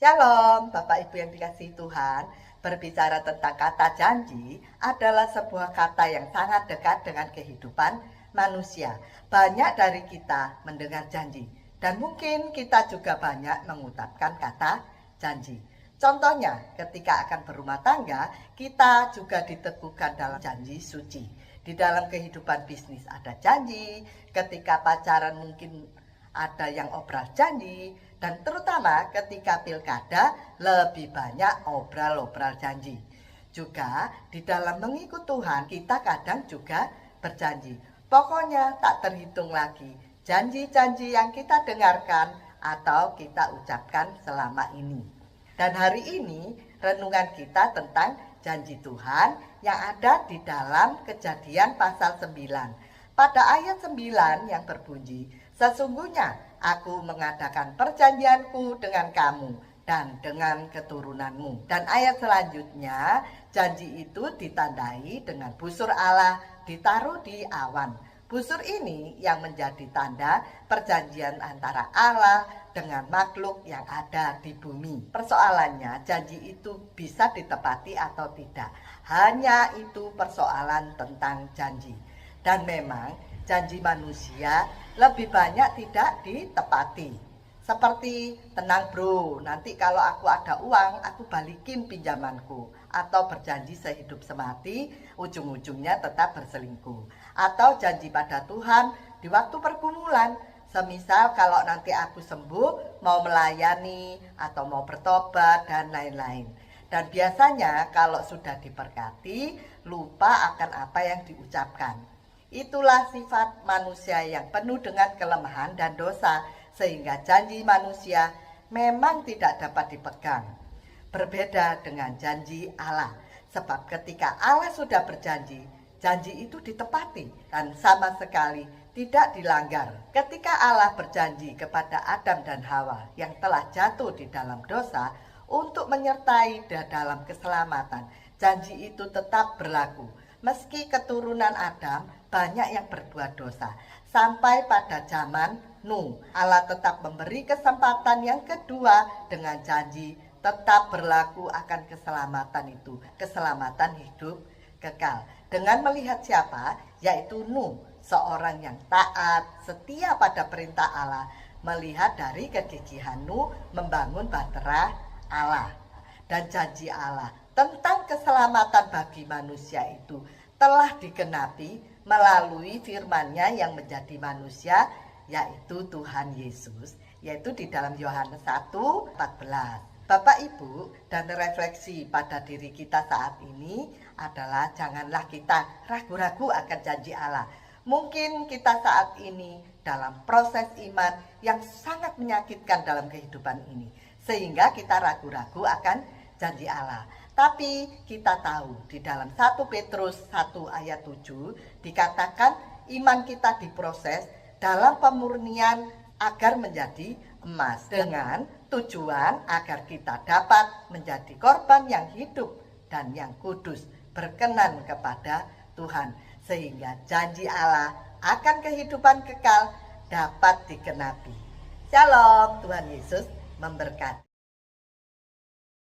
Shalom, Bapak Ibu yang dikasihi Tuhan. Berbicara tentang kata janji adalah sebuah kata yang sangat dekat dengan kehidupan manusia. Banyak dari kita mendengar janji, dan mungkin kita juga banyak mengucapkan kata janji. Contohnya, ketika akan berumah tangga, kita juga diteguhkan dalam janji suci. Di dalam kehidupan bisnis ada janji, ketika pacaran mungkin ada yang obral janji, dan terutama ketika pilkada lebih banyak obral-obral janji. Juga di dalam mengikut Tuhan kita kadang juga berjanji. Pokoknya tak terhitung lagi janji-janji yang kita dengarkan atau kita ucapkan selama ini. Dan hari ini renungan kita tentang janji Tuhan yang ada di dalam Kejadian pasal 9. Pada ayat 9 yang berbunyi, sesungguhnya aku mengadakan perjanjianku dengan kamu dan dengan keturunanmu. Dan ayat selanjutnya, janji itu ditandai dengan busur Allah ditaruh di awan. Busur ini yang menjadi tanda perjanjian antara Allah dengan makhluk yang ada di bumi. Persoalannya, janji itu bisa ditepati atau tidak. Hanya itu persoalan tentang janji. Dan memang janji manusia lebih banyak tidak ditepati. Seperti, tenang bro, nanti kalau aku ada uang, aku balikin pinjamanku. Atau berjanji sehidup semati, ujung-ujungnya tetap berselingkuh. Atau janji pada Tuhan di waktu pergumulan. Semisal kalau nanti aku sembuh, mau melayani, atau mau bertobat, dan lain-lain. Dan biasanya kalau sudah diberkati, lupa akan apa yang diucapkan. Itulah sifat manusia yang penuh dengan kelemahan dan dosa, sehingga janji manusia memang tidak dapat dipegang. Berbeda dengan janji Allah, sebab ketika Allah sudah berjanji, janji itu ditepati dan sama sekali tidak dilanggar. Ketika Allah berjanji kepada Adam dan Hawa yang telah jatuh di dalam dosa untuk menyertai dalam keselamatan, janji itu tetap berlaku. Meski keturunan Adam banyak yang berbuat dosa. Sampai pada zaman Nuh, Allah tetap memberi kesempatan yang kedua dengan janji tetap berlaku akan keselamatan itu. Keselamatan hidup kekal. Dengan melihat siapa? Yaitu Nuh, seorang yang taat, setia pada perintah Allah. Melihat dari kegigihan Nuh membangun bahtera Allah. Dan janji Allah tentang keselamatan bagi manusia itu telah digenapi melalui firman-Nya yang menjadi manusia, yaitu Tuhan Yesus, yaitu di dalam Yohanes 1:14. Bapak Ibu, dan refleksi pada diri kita saat ini adalah janganlah kita ragu-ragu akan janji Allah. Mungkin kita saat ini dalam proses iman yang sangat menyakitkan dalam kehidupan ini, sehingga kita ragu-ragu akan janji Allah. Tapi kita tahu di dalam 1 Petrus 1 ayat 7 dikatakan iman kita diproses dalam pemurnian agar menjadi emas, dengan tujuan agar kita dapat menjadi korban yang hidup dan yang kudus, berkenan kepada Tuhan, sehingga janji Allah akan kehidupan kekal dapat digenapi. Shalom, Tuhan Yesus memberkati.